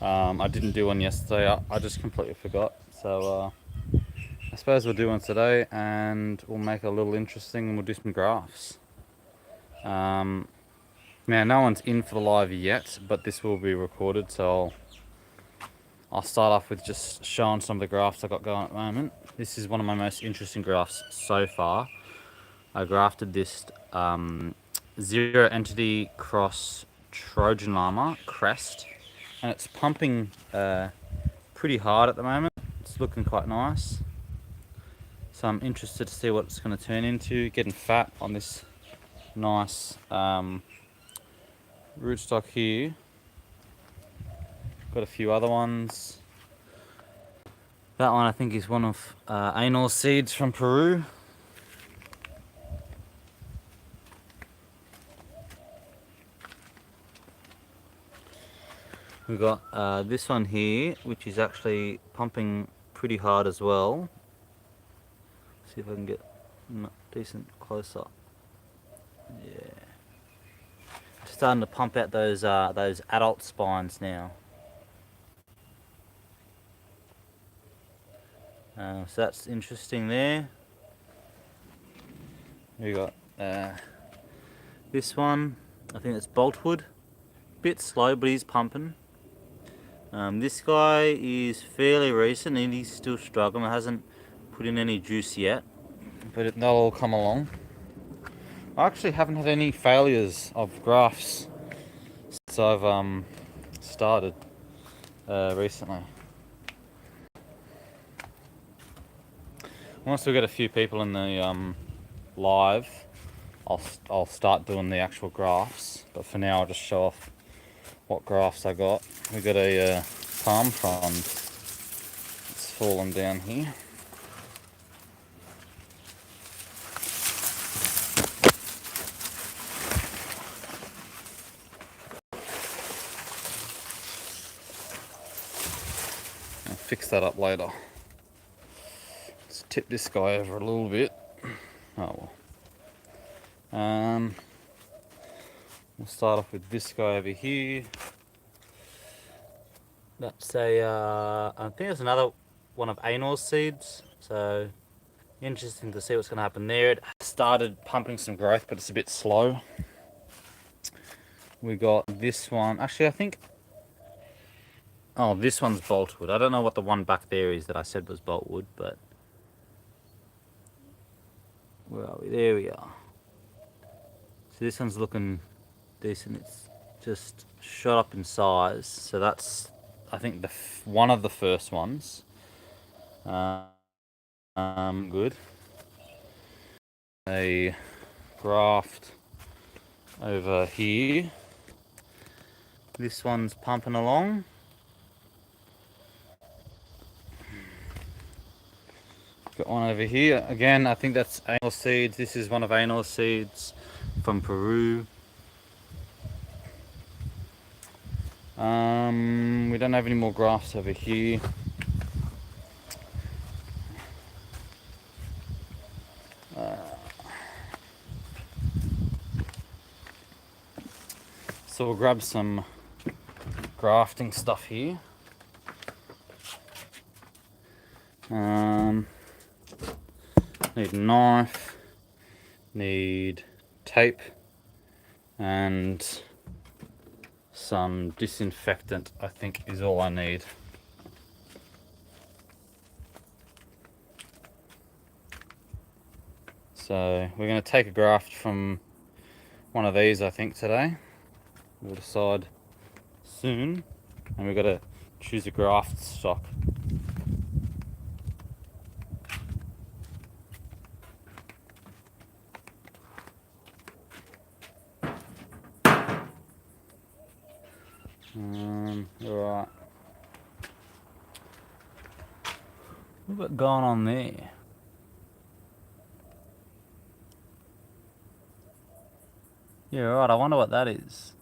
I didn't do one yesterday. I just completely forgot. So I suppose we'll do one today, and we'll make it a little interesting, and we'll do some grafts. Now, no one's in for the live yet, but this will be recorded, so I'll start off with just showing some of the grafts I got going at the moment. This is one of my most interesting grafts so far. I grafted this zero entity cross Trojan llama crest, and it's pumping pretty hard at the moment. It's looking quite nice. So I'm interested to see what it's going to turn into. Getting fat on this nice rootstock here. Got a few other ones. That one I think is one of anal seeds from Peru. We've got this one here, which is actually pumping pretty hard as well. See if I can get decent close up. Yeah, starting to pump out those adult spines now. So that's interesting there. We got this one. I think it's boltwood. Bit slow, but he's pumping. This guy is fairly recent and he's still struggling. It hasn't put in any juice yet, but they'll all come along. I actually haven't had any failures of grafts since I've started recently. Once we get a few people in the live, I'll start doing the actual grafts. But for now, I'll just show off what grafts I got. We got a palm frond. It's fallen down here. I'll fix that up later. Let's tip this guy over a little bit. Oh well. We'll start off with this guy over here. That's I think it's another one of anal seeds. So interesting to see what's going to happen there. It started pumping some growth, but it's a bit slow. We got this one. Actually, I think. Oh, this one's boltwood. I don't know what the one back there is that I said was boltwood, but where are we? There we are. So this one's looking decent. It's just shot up in size. So that's, I think, one of the first ones. Good. A graft over here. This one's pumping along. Got one over here. Again, I think that's anal seeds. This is one of anal seeds from Peru. We don't have any more grafts over here. So we'll grab some grafting stuff here. Need a knife, need tape, and some disinfectant, I think, is all I need. So we're going to take a graft from one of these, I think, today. We'll decide soon, and we've got to choose a graft stock. Alright. What's got going on there? Yeah, right, I wonder what that is.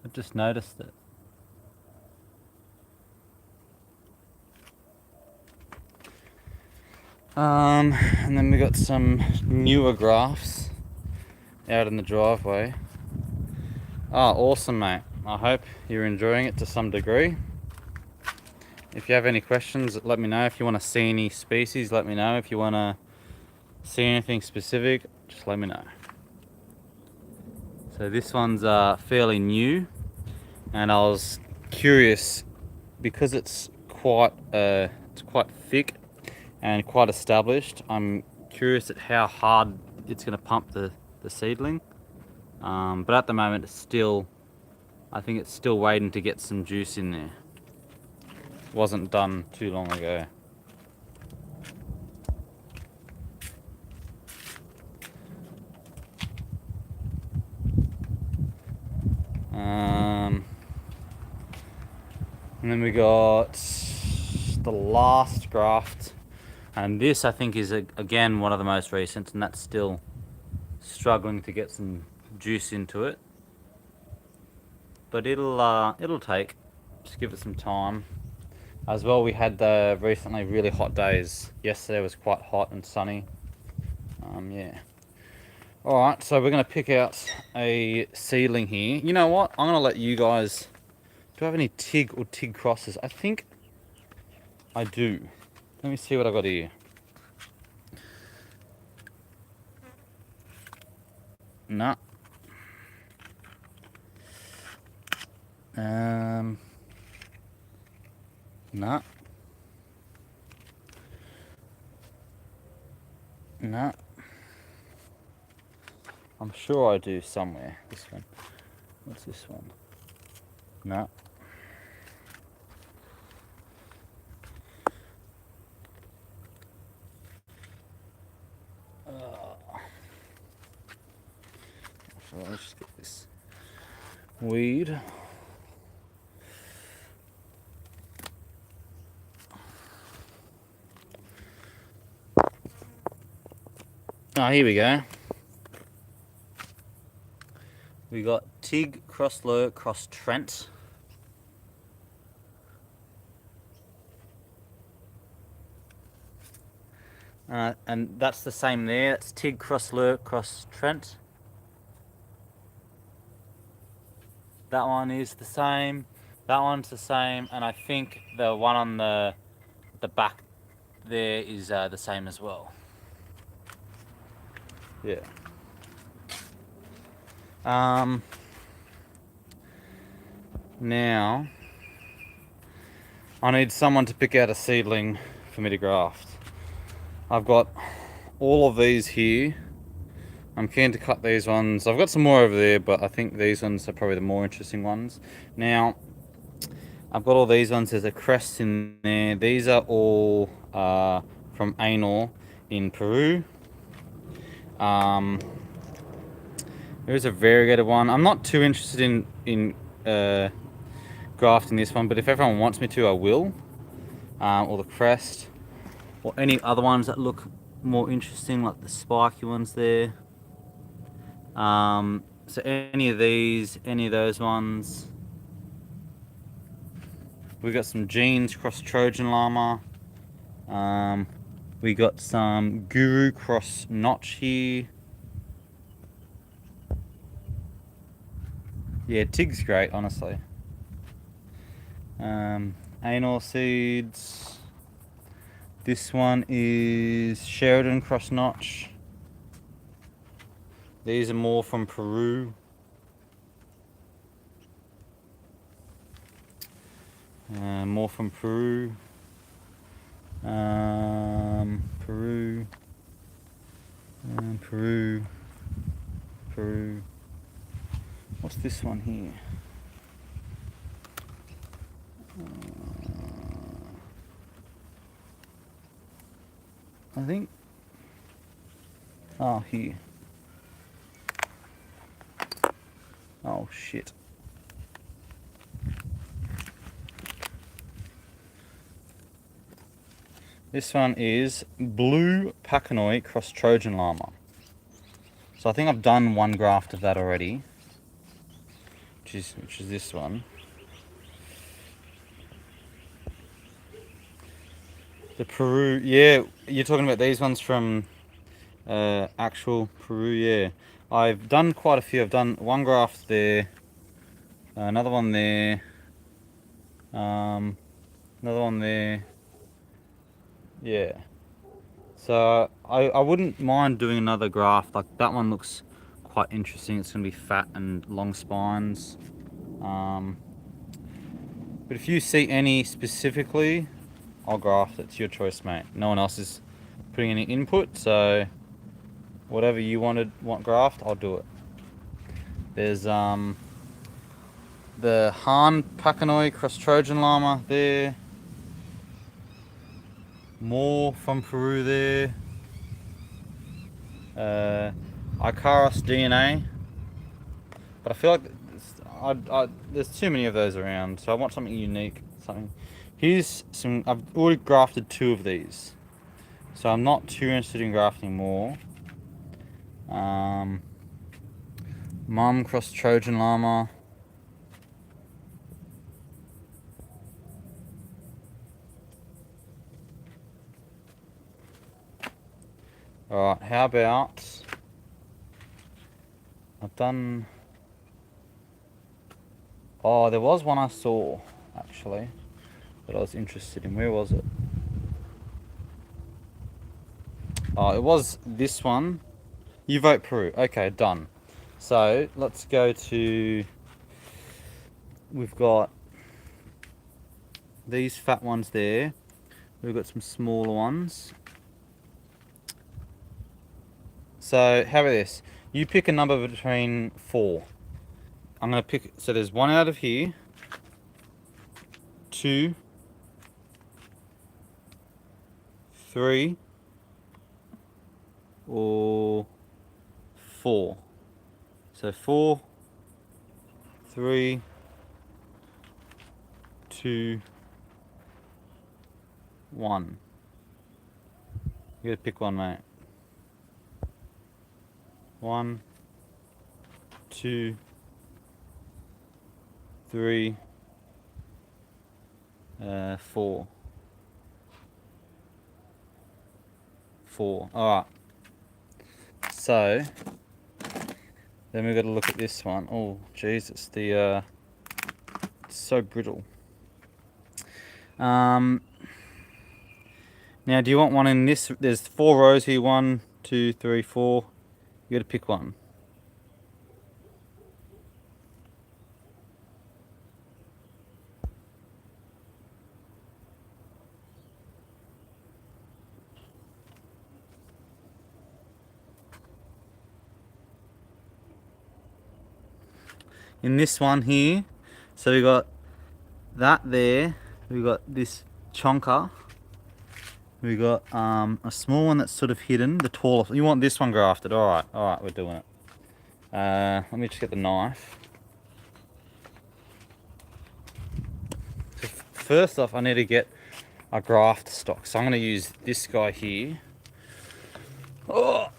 I've just noticed it. And then we got some newer grafts out in the driveway. Oh, awesome, mate. I hope you're enjoying it to some degree. If you have any questions, let me know. If you want to see any species, let me know. If you want to see anything specific, just let me know. So this one's fairly new, and I was curious because it's quite thick and quite established. I'm curious at how hard it's going to pump the seedling, but at the moment I think it's still waiting to get some juice in there. Wasn't done too long ago. And then we got the last graft, and this I think is again one of the most recent, and that's still struggling to get some juice into it, but it'll take, just give it some time. As well, we had the recently really hot days. Yesterday was quite hot and sunny. Yeah. Alright, so we're going to pick out a seedling here. You know what? I'm going to let you guys... Do I have any Tig or Tig crosses? I think I do. Let me see what I've got here. No. No. No. I'm sure I do somewhere. This one. What's this one? No. So let's just get this weed. Oh, here we go. We got Tig cross Lure cross Trent. And that's the same there. That's Tig cross Lure cross Trent. That one is the same. That one's the same, and I think the one on the back there is the same as well. Yeah. Now I need someone to pick out a seedling for me to graft. I've got all of these here. I'm keen to cut these ones. I've got some more over there, but I think these ones are probably the more interesting ones. Now, I've got all these ones. There's a crest in there. These are all from Anor in Peru. There's a variegated one. I'm not too interested in grafting this one, but if everyone wants me to, I will. Or the crest, or any other ones that look more interesting, like the spiky ones there. So any of these, any of those ones. We got some Genes cross Trojan Llama. We got some Guru cross Notch here. Yeah, Tig's great, honestly. Anal seeds. This one is Sheridan cross Notch. These are more from Peru. More from Peru. Peru. Peru. What's this one here? I think. Oh, here. Oh, shit. This one is Blue Pakanoi cross Trojan Llama. So I think I've done one graft of that already, which is this one. The Peru, yeah, you're talking about these ones from actual Peru, yeah. I've done quite a few. I've done one graft there Another one there. Another one there. Yeah. So I wouldn't mind doing another graft. Like that one looks quite interesting. It's going to be fat and long spines. But if you see any specifically, I'll graft it. It's your choice, mate. No one else is putting any input, so whatever you want graft, I'll do it. There's the Han Pakanoi cross Trojan llama there. More from Peru there. Icarus DNA. But I feel like there's too many of those around, so I want something unique. Here's some. I've already grafted 2 of these, so I'm not too interested in grafting more. Mum cross Trojan llama. Alright, how about I've done. Oh, there was one I saw actually that I was interested in. Where was it? Oh, it was this one. You vote Peru. Okay, done. So let's go to. We've got these fat ones there. We've got some smaller ones. So how about this? You pick a number between 4. I'm gonna pick. So there's 1 out of here. 2. 3. Or 4. So 4, 3, 2, 1. You gotta pick one, mate. 1, 2, 3, 4. 4. Alright. So then we've got to look at this one. Oh Jesus, it's so brittle. Now do you want one in this? There's 4 rows here. 1, 2, 3, 4. You got to pick one. In this one here, so we got that there. We got this chonker. We got a small one that's sort of hidden. The taller. You want this one grafted? All right, we're doing it. Let me just get the knife. So first off, I need to get a graft stock. So I'm going to use this guy here. Oh.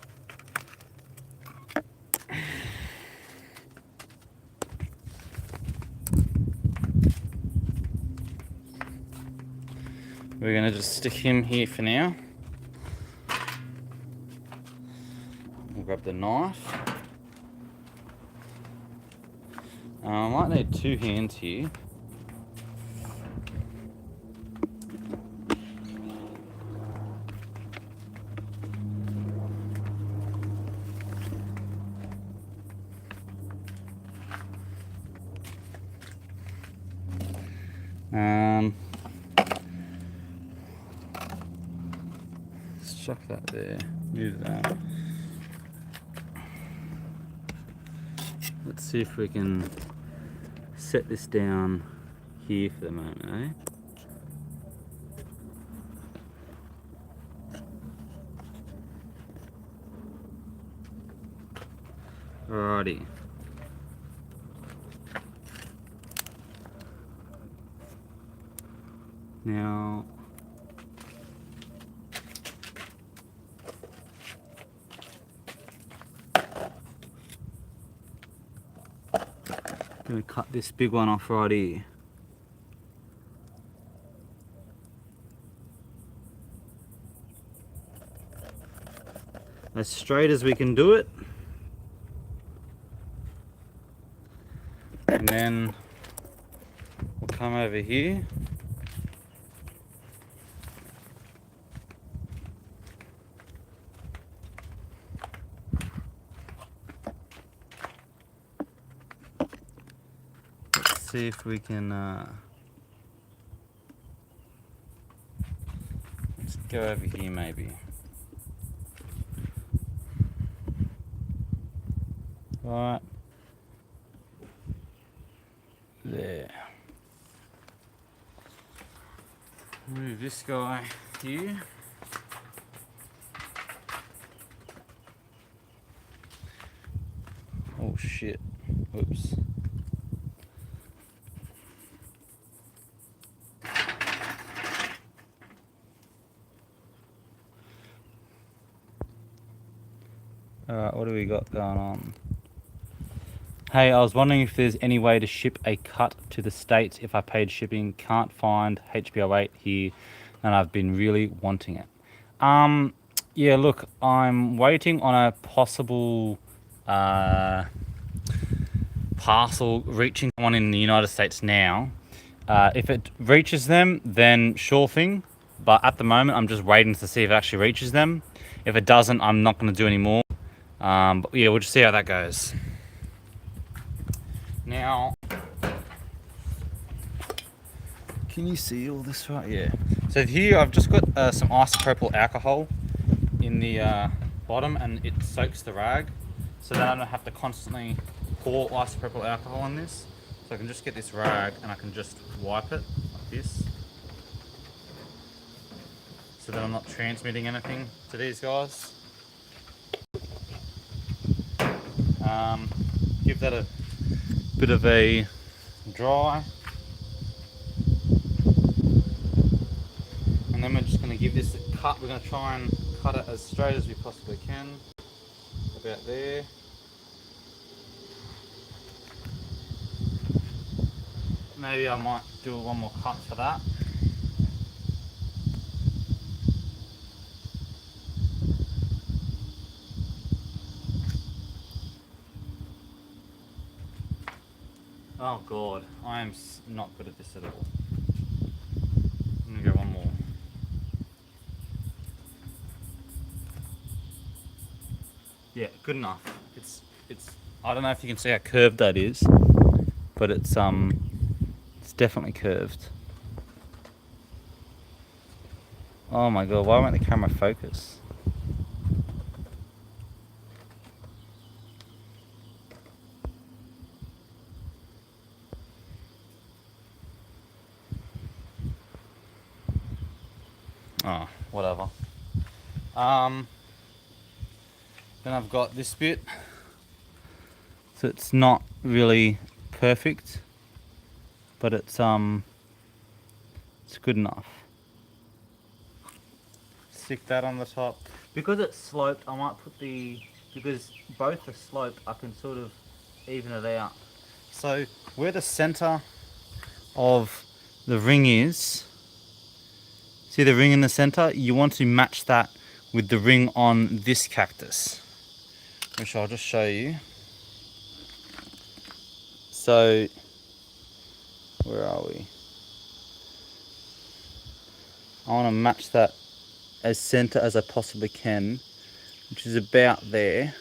We're going to just stick him here for now. We'll grab the knife. I might need 2 hands here. Let's chuck that there. Move that. Let's see if we can set this down here for the moment, eh? Alrighty. Now, I'm going to cut this big one off right here. As straight as we can do it. And then over here. Let's see if we can let's go over here maybe. Right there. Move this guy here. Oh shit. Oops. Alright, what do we got going on? Hey, I was wondering if there's any way to ship a cut to the States if I paid shipping. Can't find HBO8 here and I've been really wanting it. Yeah, look, I'm waiting on a possible parcel reaching one in the United States now. If it reaches them, then sure thing. But at the moment, I'm just waiting to see if it actually reaches them. If it doesn't, I'm not going to do any more. But yeah, we'll just see how that goes. Now, can you see all this right? Yeah. So here I've just got some isopropyl alcohol in the bottom, and it soaks the rag. So then I don't have to constantly pour isopropyl alcohol on this. So I can just get this rag and I can just wipe it like this. So that I'm not transmitting anything to these guys. Give that a bit of a dry. And then we're just going to give this a cut. We're going to try and cut it as straight as we possibly can. About there. Maybe I might do one more cut for that. Oh god, I am not good at this at all. I'm gonna go one more. Yeah, good enough. It's. I don't know if you can see how curved that is, but it's definitely curved. Oh my god, why won't the camera focus? Oh, whatever. Then I've got this bit. So it's not really perfect, but it's good enough. Stick that on the top. Because it's sloped, I might put because both are sloped, I can sort of even it out. So where the center of the ring is, see the ring in the center? You want to match that with the ring on this cactus, which I'll just show you. So, where are we? I want to match that as center as I possibly can, which is about there.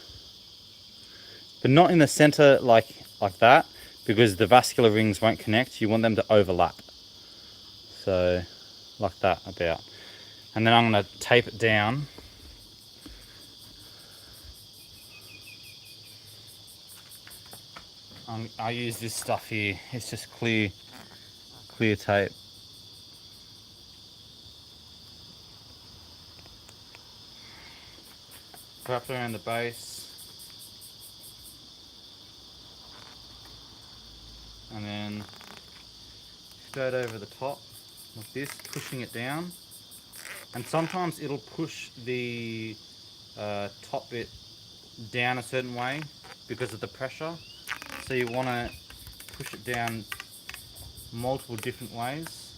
But not in the center like that, because the vascular rings won't connect. You want them to overlap. So, like that about. And then I'm going to tape it down. I use this stuff here. It's just clear tape. Wrap it around the base. And then straight over the top like this, pushing it down. And sometimes it'll push the top bit down a certain way because of the pressure. So you want to push it down multiple different ways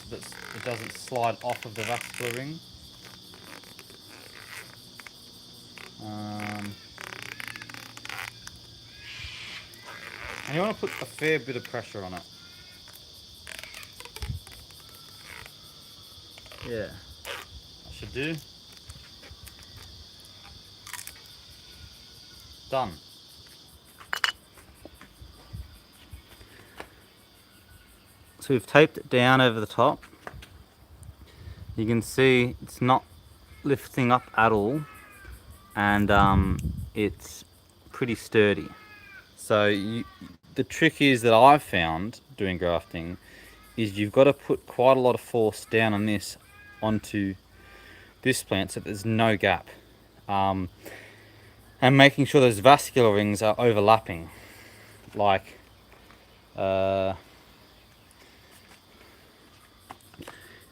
so that it doesn't slide off of the vascular ring. And you want to put a fair bit of pressure on it. yeah, that should do. Done. So we've taped it down over the top. You can see it's not lifting up at all, and it's pretty sturdy. So the trick is that I've found doing grafting is you've got to put quite a lot of force down on this onto this plant so there's no gap, and making sure those vascular rings are overlapping. Like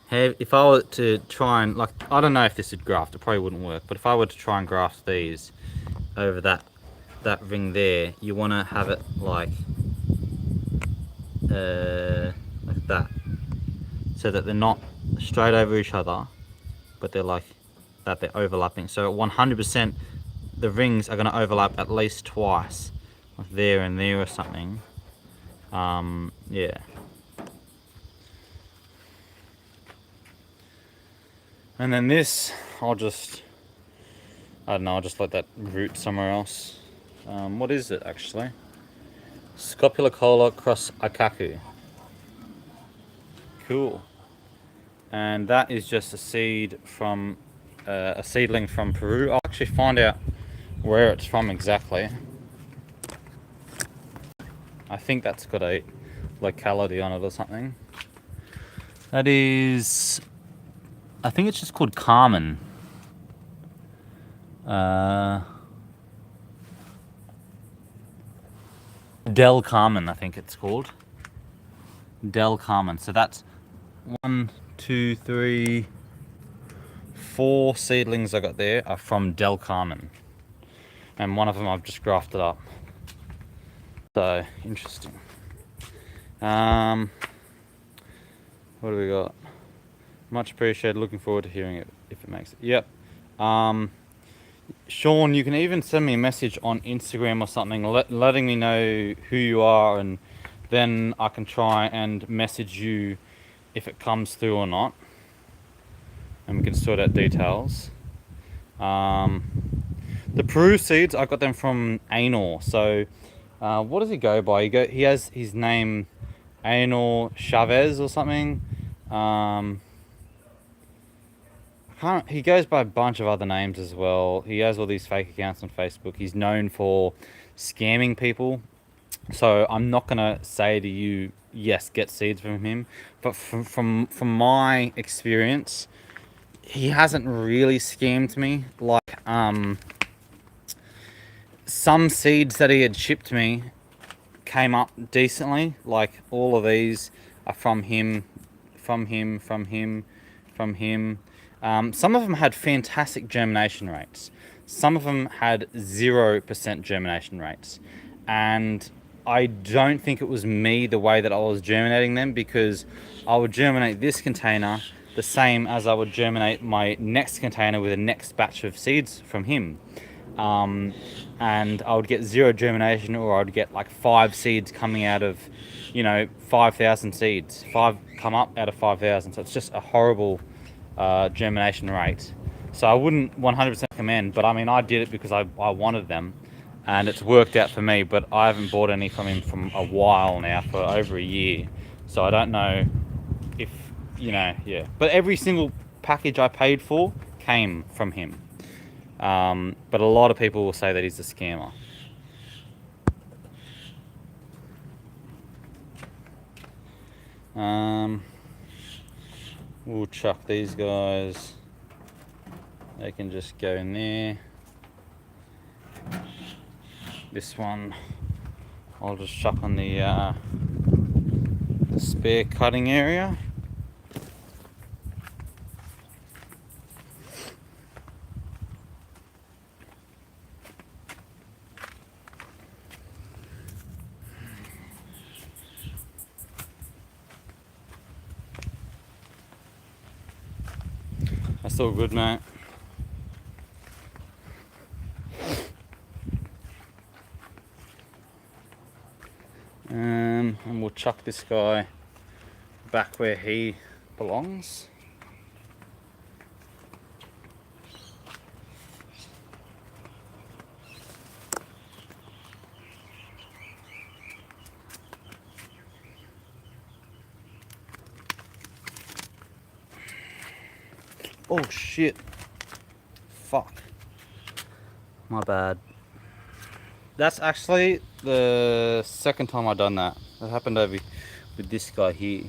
if I were to try and, like, I don't know if this would graft, it probably wouldn't work, but if I were to try and graft these over that ring there, you want to have it like that, so that they're not straight over each other, but they're like that, they're overlapping. So 100% the rings are going to overlap at least twice, like there and there or something. Yeah. And then this, I don't know, I'll just let that root somewhere else. What is it actually? Scopulicola cross akaku. Cool. And that is just a seed from a seedling from Peru. I'll actually find out where it's from exactly. I think that's got a locality on it or something. That is, I think it's just called Carmen. Del Carmen, I think it's called. Del Carmen. So that's 1, 2, 3, 4 seedlings I got there are from Del Carmen. And one of them I've just grafted up. So, interesting. What do we got? Much appreciated. Looking forward to hearing it if it makes it. Yep. Sean, you can even send me a message on Instagram or something, letting me know who you are, and then I can try and message you if it comes through or not, and we can sort out details. The Peru seeds, I got them from Anor. So, what does he go by? He has his name Anor Chavez or something. He goes by a bunch of other names as well. He has all these fake accounts on Facebook. He's known for scamming people. So I'm not gonna say to you, yes, get seeds from him. But from my experience, he hasn't really scammed me. Like some seeds that he had shipped me came up decently. Like all of these are from him, from him, from him, from him. Some of them had fantastic germination rates. Some of them had 0% germination rates. And I don't think it was me, the way that I was germinating them, because I would germinate this container the same as I would germinate my next container with the next batch of seeds from him. And I would get 0 germination, or I would get like 5 seeds coming out of, 5,000 seeds. 5 come up out of 5,000. So it's just a horrible germination rate. So I wouldn't 100% recommend, but I mean, I did it because I wanted them, and it's worked out for me. But I haven't bought any from him from a while now, for over a year. So I don't know if, yeah. But every single package I paid for came from him. But a lot of people will say that he's a scammer. We'll chuck these guys. They can just go in there. This one I'll just chuck on the spare cutting area. That's all good, mate. And we'll chuck this guy back where he belongs. Oh shit. Fuck. My bad. That's actually the second time I've done that. It happened over with this guy here.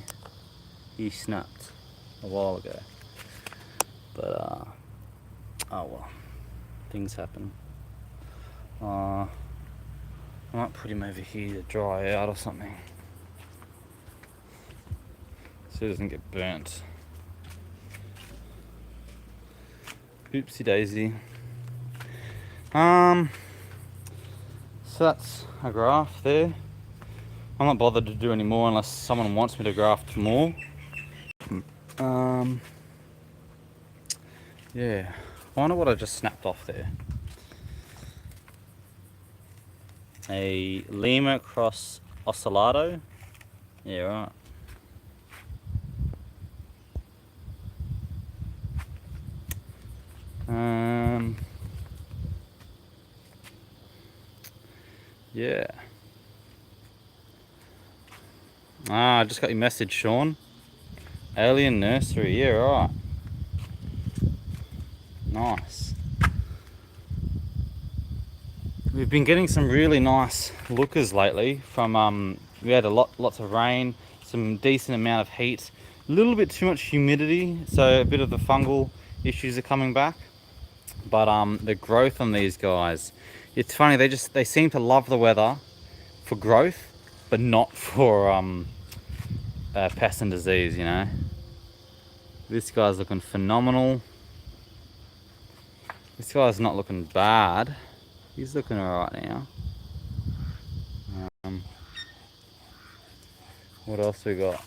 He snapped a while ago. But oh well. Things happen. I might put him over here to dry out or something, so he doesn't get burnt. Oopsie daisy. So that's a graft there. I'm not bothered to do any more unless someone wants me to graft more. Yeah. I wonder what I just snapped off there. A lemur cross ocelado. Yeah, right. Yeah. I just got your message, Sean. Alien nursery. Yeah, right. Nice. We've been getting some really nice lookers lately from we had lots of rain, some decent amount of heat, a little bit too much humidity, so a bit of the fungal issues are coming back. But the growth on these guys, it's funny, they seem to love the weather for growth, but not for pest and disease, you know. This guy's looking phenomenal. This guy's not looking bad. He's looking alright now. What else we got?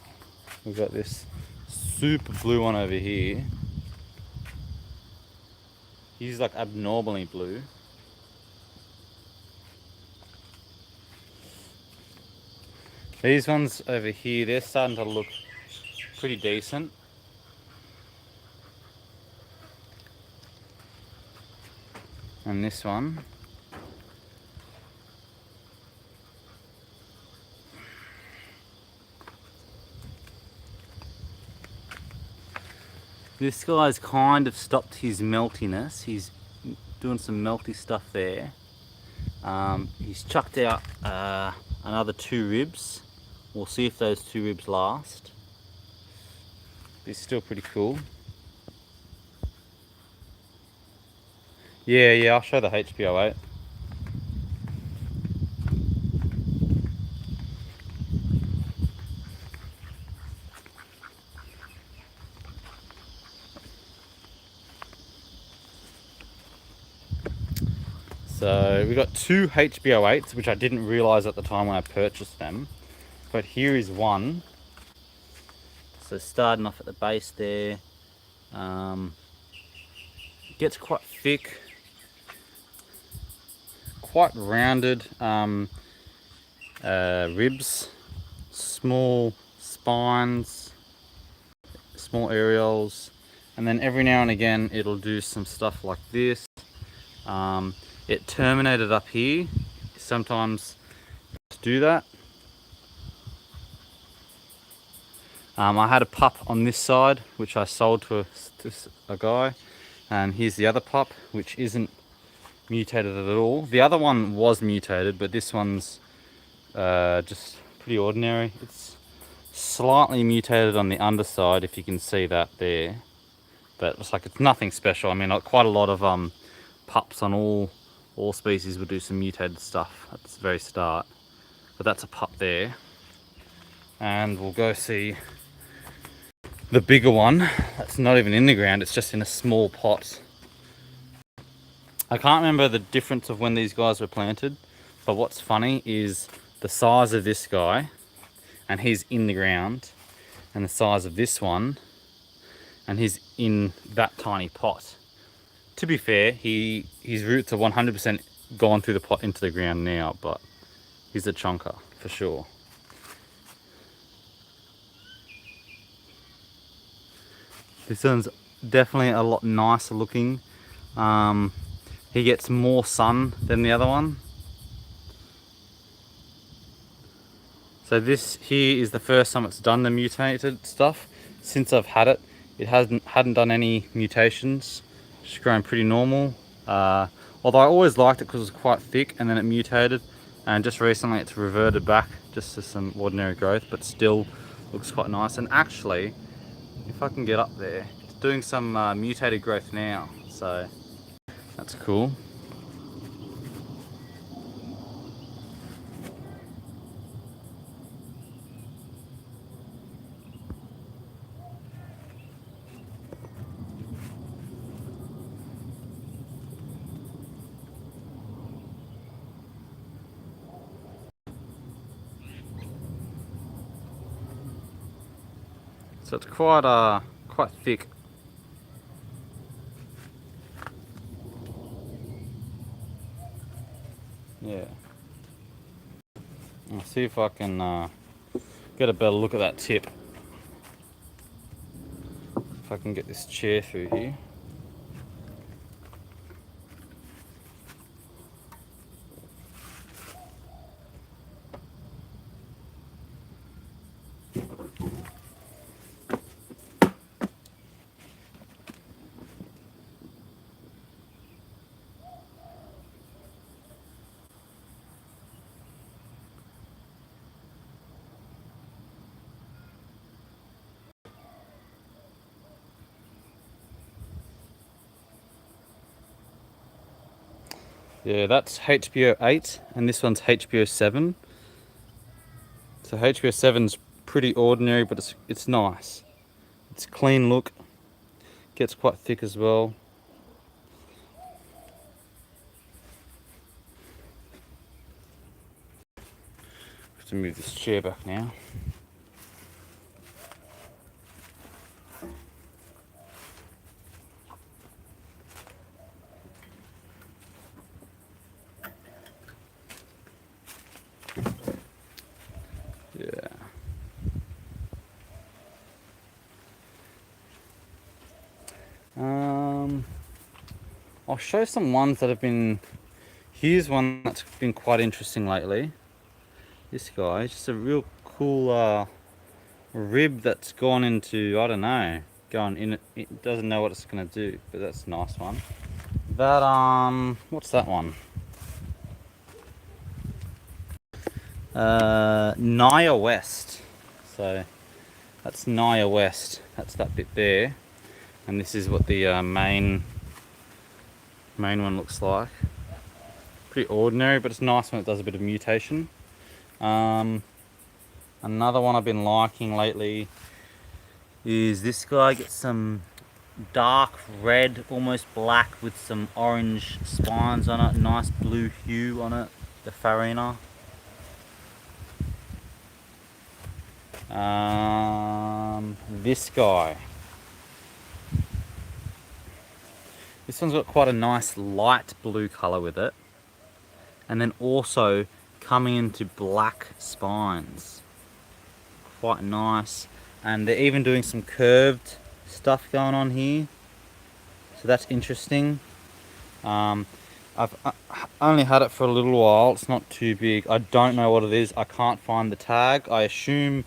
We've got this super blue one over here. He's like abnormally blue. These ones over here, they're starting to look pretty decent. And this one. This guy's kind of stopped his meltiness. He's doing some melty stuff there. He's chucked out another 2 ribs. We'll see if those 2 ribs last. It's still pretty cool. Yeah, I'll show the HBO8. So we got 2 HBO8s, which I didn't realize at the time when I purchased them. But here is one. So starting off at the base there, gets quite thick, quite rounded ribs, small spines, small areoles, and then every now and again it'll do some stuff like this. It terminated up here. Sometimes do that. I had a pup on this side which I sold to a guy, and here's the other pup which isn't mutated at all. The other one was mutated, but this one's just pretty ordinary. It's slightly mutated on the underside, if you can see that there, but it's nothing special. I mean, quite a lot of pups on all species will do some mutated stuff at the very start, but that's a pup there. And we'll go see the bigger one that's not even in the ground, it's just in a small pot. I can't remember the difference of when these guys were planted, but what's funny is the size of this guy, and he's in the ground, and the size of this one, and he's in that tiny pot. To be fair, his roots are 100% gone through the pot into the ground now, but he's a chonker for sure. This one's definitely a lot nicer looking. He gets more sun than the other one. So this here is the first time it's done the mutated stuff. Since I've had it, It hadn't done any mutations. Just grown pretty normal. Although I always liked it because it was quite thick, and then it mutated, and just recently it's reverted back just to some ordinary growth, but still looks quite nice. And actually, if I can get up there, it's doing some mutated growth now, so that's cool. So it's quite thick. Yeah. I'll see if I can get a better look at that tip. If I can get this chair through here. Yeah, that's HBO 8 and this one's HBO 7. So HBO 7's pretty ordinary, but it's nice. It's clean look, gets quite thick as well. Have to move this chair back now. Yeah. I'll show some ones that have been. Here's one that's been quite interesting lately. This guy, just a real cool rib that's gone into, I don't know, going in. It doesn't know what it's gonna do, but that's a nice one. That what's that one? Naya West. So that's Naya West. That's that bit there, and this is what the main one looks like. Pretty ordinary, but it's nice when it does a bit of mutation. Another one I've been liking lately is this guy. Gets some dark red, almost black, with some orange spines on it. Nice blue hue on it. The Farina. This guy. This one's got quite a nice light blue colour with it. And then also coming into black spines. Quite nice. And they're even doing some curved stuff going on here. So that's interesting. I've only had it for a little while. It's not too big. I don't know what it is. I can't find the tag. I assume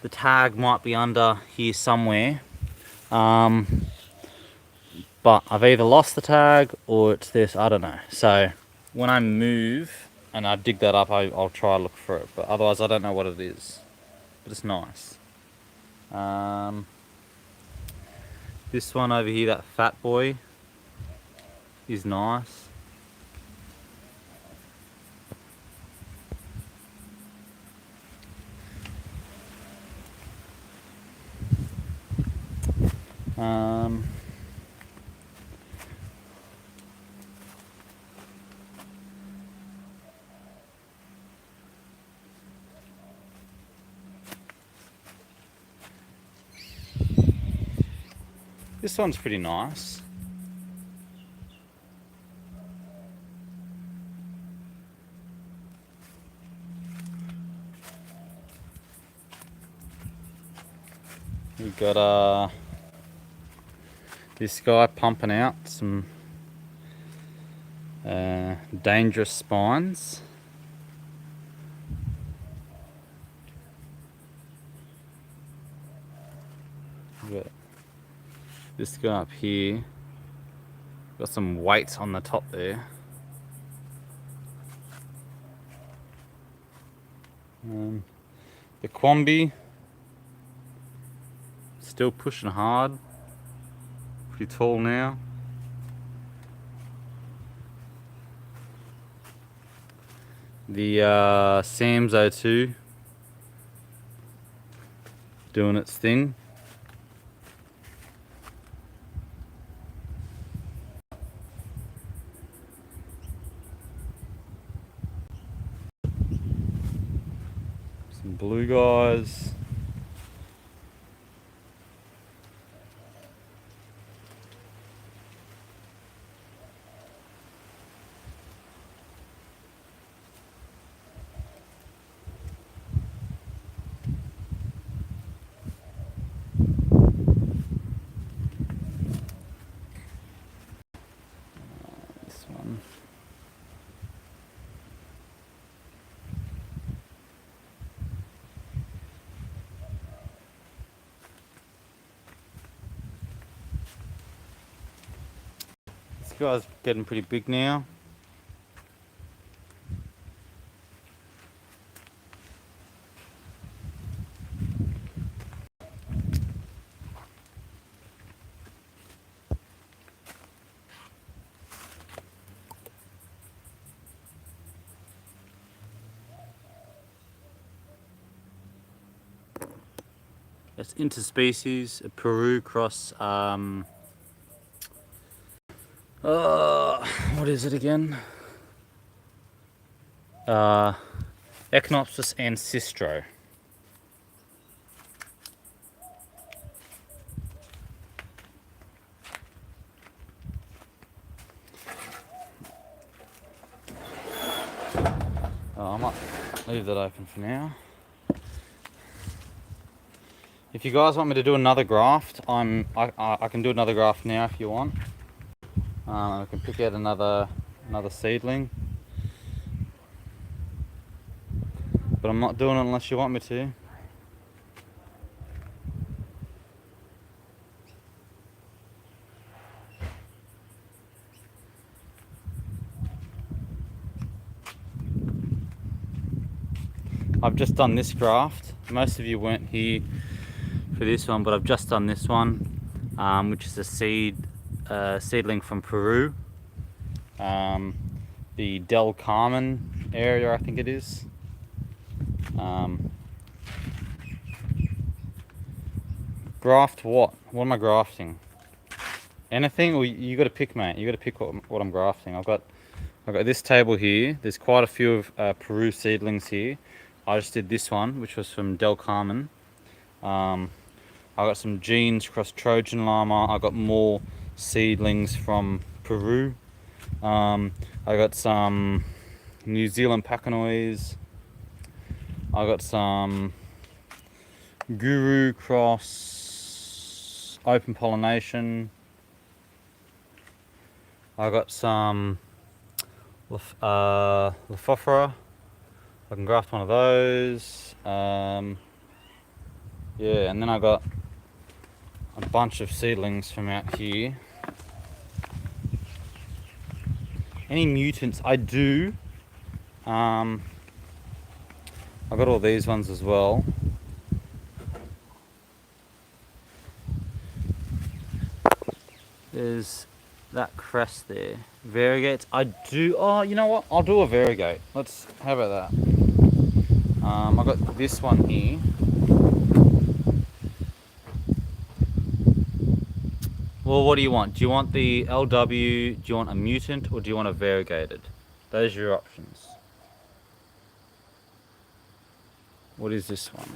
the tag might be under here somewhere. But I've either lost the tag or it's this. I don't know. So when I move and I dig that up, I'll try to look for it. But otherwise, I don't know what it is. But it's nice. This one over here, that fat boy, is nice. This one's pretty nice. We've got this guy pumping out some dangerous spines. We've got This guy up here, got some weight on the top there. The Quambi, still pushing hard, pretty tall now. The Sam's 02 doing its thing. Some blue guys. This one. This guy's getting pretty big now. It's interspecies, a Peru cross, what is it again? Echinopsis and Sistro. I might leave that open for now. If you guys want me to do another graft, I can do another graft now if you want. I can pick out another seedling, but I'm not doing it unless you want me to. I've just done this graft. Most of you weren't here for this one, but I've just done this one, which is a seedling from Peru, the Del Carmen area, I think it is. Graft what? What am I grafting? Anything, or you got to pick, mate. You got to pick what I'm grafting. I've got this table here. There's quite a few of Peru seedlings here. I just did this one, which was from Del Carmen. I got some genes cross Trojan llama. I got more seedlings from Peru. I got some New Zealand Pacanois. I got some Guru cross open pollination. I got some Lophophora. I can graft one of those. Yeah, and then I got a bunch of seedlings from out here. Any mutants? I do. I got all these ones as well. There's that crest there. Variegates. I do. Oh, you know what? I'll do a variegate. How about that? I got this one here. Well, what do you want? Do you want the LW? Do you want a mutant, or do you want a variegated? Those are your options. What is this one?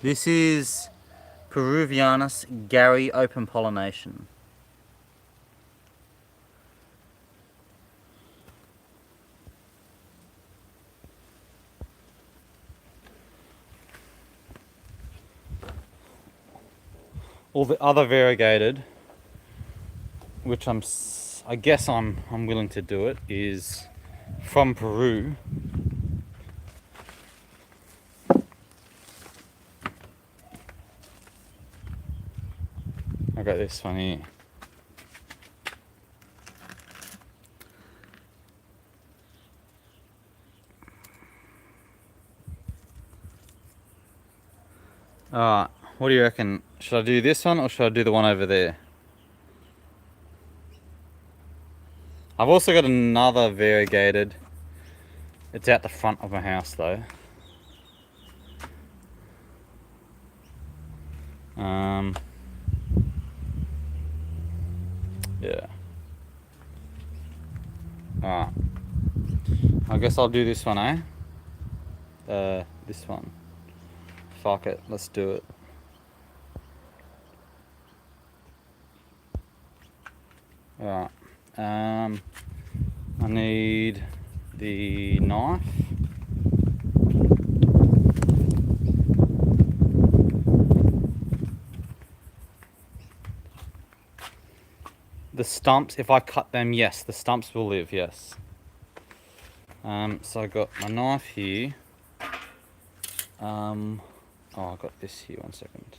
This is Peruvianus Gary open pollination. All the other variegated, which I guess I'm willing to do it, is from Peru. I got this one here. Alright, what do you reckon? Should I do this one or should I do the one over there? I've also got another variegated. It's out the front of my house though. Yeah. Alright. I guess I'll do this one, eh? This one. Fuck it, let's do it. Alright. I need the knife. The stumps, if I cut them, yes, the stumps will live, yes. So I got my knife here. Oh, I got this here, 1 second.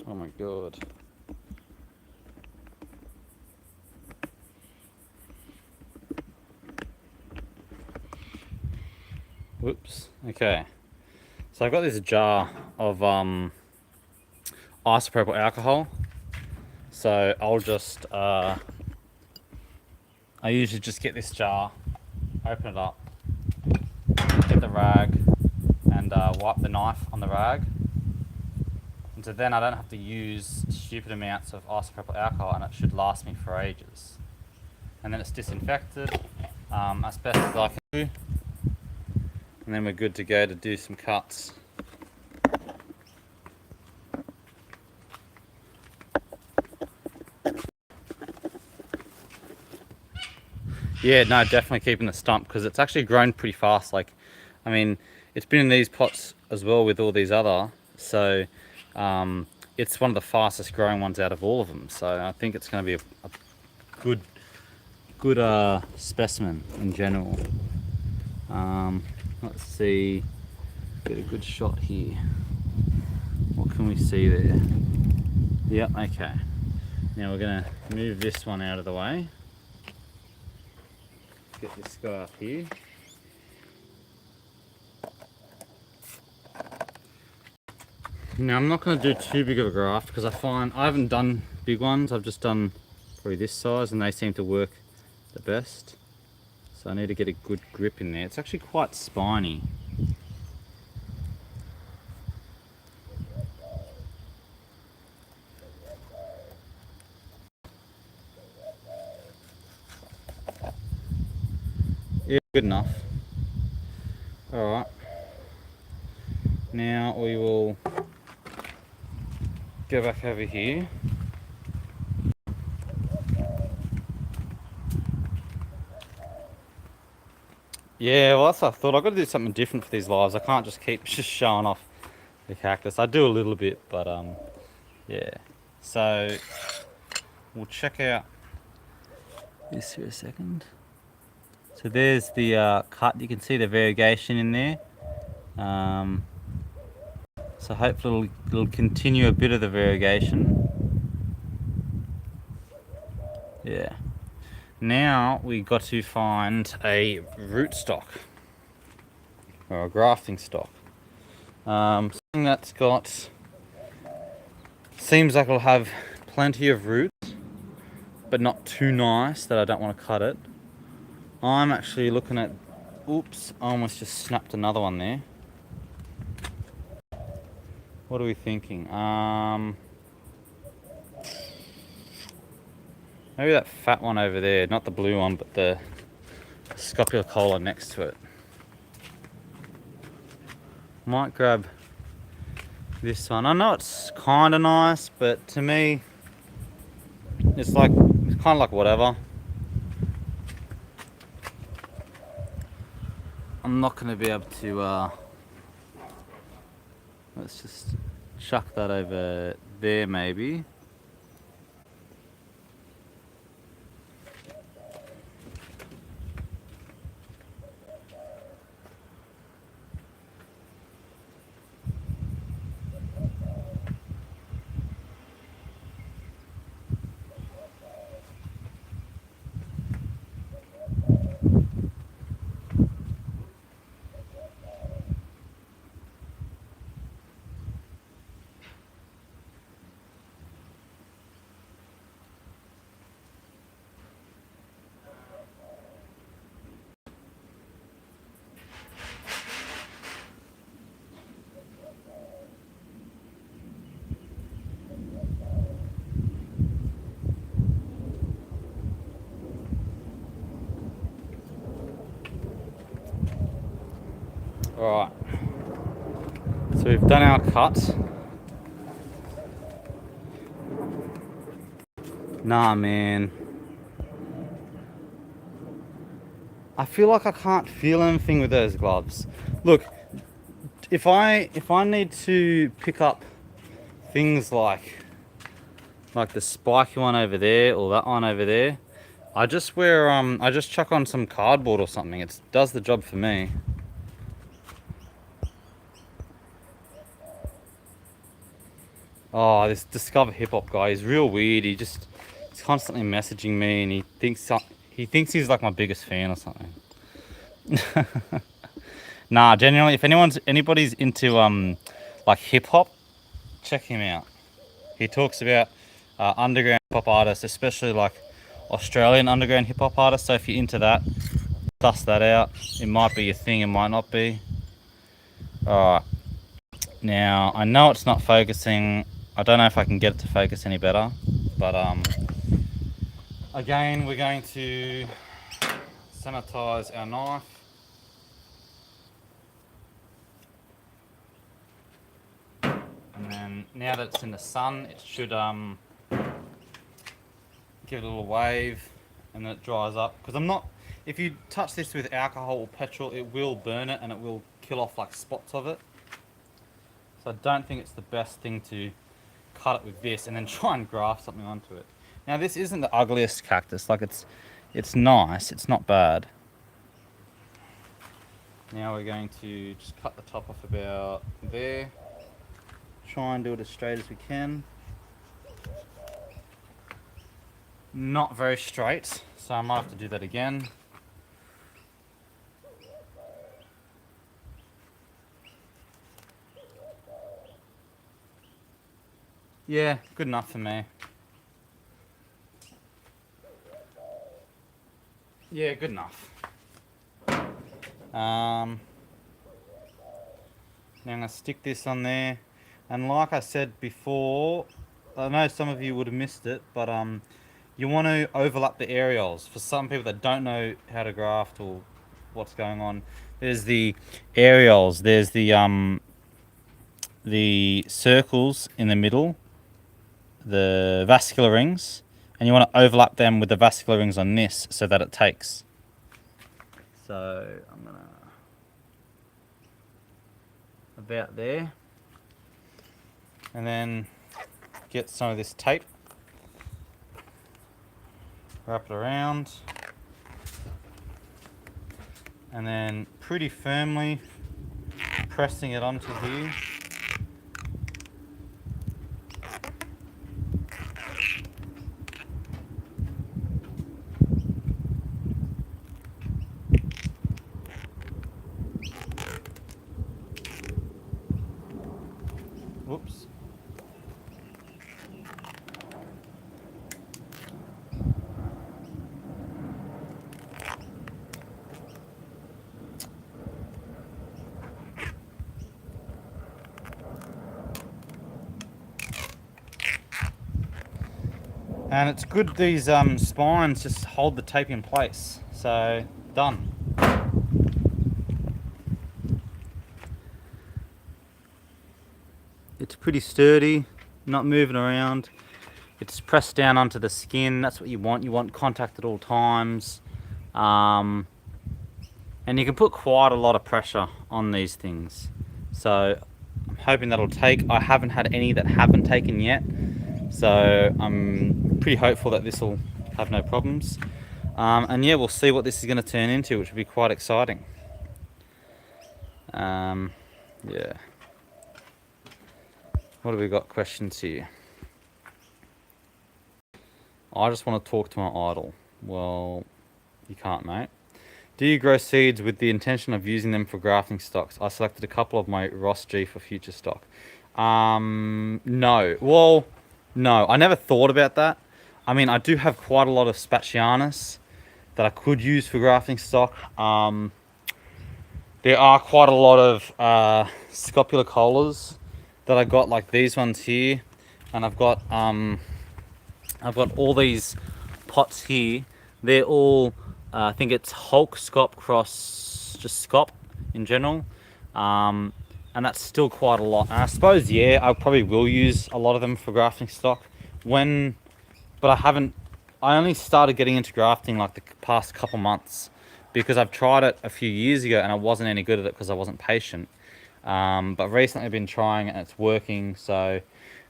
Oh my god. Whoops. Okay. So I've got this jar of isopropyl alcohol. So I'll just I usually just get this jar, open it up, get the rag, and wipe the knife on the rag. And so then I don't have to use stupid amounts of isopropyl alcohol, and it should last me for ages. And then it's disinfected as best as I can do. And then we're good to go to do some cuts. Yeah, no, definitely keeping the stump because it's actually grown pretty fast. Like, I mean, it's been in these pots as well with all these other, so it's one of the fastest growing ones out of all of them. So I think it's going to be a good specimen in general. Let's see, get a good shot here. What can we see there? Yep, okay. Now we're going to move this one out of the way. Get this guy up here. Now I'm not going to do too big of a graft because I haven't done big ones. I've just done probably this size and they seem to work the best. So I need to get a good grip in there. It's actually quite spiny. Yeah, good enough. Alright. Now we will go back over here. Yeah, well that's what I thought. I've got to do something different for these lives. I can't just keep just showing off the cactus. I do a little bit, but yeah. So we'll check out this here a second. So there's the cut. You can see the variegation in there. So hopefully it'll continue a bit of the variegation. Yeah. Now we got to find a root stock or a grafting stock. Something that's got, seems like it'll have plenty of roots, but not too nice that I don't want to cut it. I'm actually looking at, oops, I almost just snapped another one there. What are we thinking? Maybe that fat one over there, not the blue one, but the scopulocola next to it. Might grab this one. I know it's kind of nice, but to me, it's kind of like whatever. I'm not going to be able to, let's just chuck that over there maybe. Alright, so we've done our cut. Nah, man. I feel like I can't feel anything with those gloves. Look, if I need to pick up things like the spiky one over there or that one over there, I just wear I just chuck on some cardboard or something. It does the job for me. Oh, this Discover Hip Hop guy is real weird. He's constantly messaging me, and he thinks he's like my biggest fan or something. Nah, genuinely, if anybody's into like hip hop, check him out. He talks about underground hip hop artists, especially like Australian underground hip hop artists. So if you're into that, dust that out. It might be your thing, it might not be. Alright. Now, I know it's not focusing. I don't know if I can get it to focus any better. But again, we're going to sanitize our knife. And then now that it's in the sun, it should give it a little wave, and then it dries up. Because if you touch this with alcohol or petrol, it will burn it and it will kill off like spots of it. So I don't think it's the best thing to cut it with this and then try and graft something onto it. Now this isn't the ugliest cactus, like it's nice, it's not bad. Now we're going to just cut the top off about there. Try and do it as straight as we can. Not very straight, so I might have to do that again. Yeah, good enough for me. Yeah, good enough. Now I'm going to stick this on there, and like I said before, I know some of you would have missed it, but you want to overlap the areoles. For some people that don't know how to graft or what's going on, there's the areoles, there's the circles in the middle, the vascular rings, and you want to overlap them with the vascular rings on this so that it takes. So I'm gonna about there, and then get some of this tape, wrap it around, and then pretty firmly pressing it onto here. Whoops. And it's good these spines just hold the tape in place. So, done. It's pretty sturdy, not moving around. It's pressed down onto the skin. That's what you want. You want contact at all times. And you can put quite a lot of pressure on these things. So I'm hoping that'll take. I haven't had any that haven't taken yet. So I'm pretty hopeful that this will have no problems. And yeah, we'll see what this is going to turn into, which will be quite exciting. Yeah. What have we got questions here? I just want to talk to my idol. Well, you can't, mate. Do you grow seeds with the intention of using them for grafting stocks? I selected a couple of my Ross G for future stock. No. Well, no. I never thought about that. I mean, I do have quite a lot of Spacianus that I could use for grafting stock. There are quite a lot of Scopulicolas that I got, like these ones here, and I've got all these pots here. They're all I think it's Hulk Scop cross just Scop in general. And that's still quite a lot. And I suppose, yeah, I probably will use a lot of them for grafting stock but I only started getting into grafting like the past couple months, because I've tried it a few years ago and I wasn't any good at it because I wasn't patient. But recently I've been trying it and it's working. So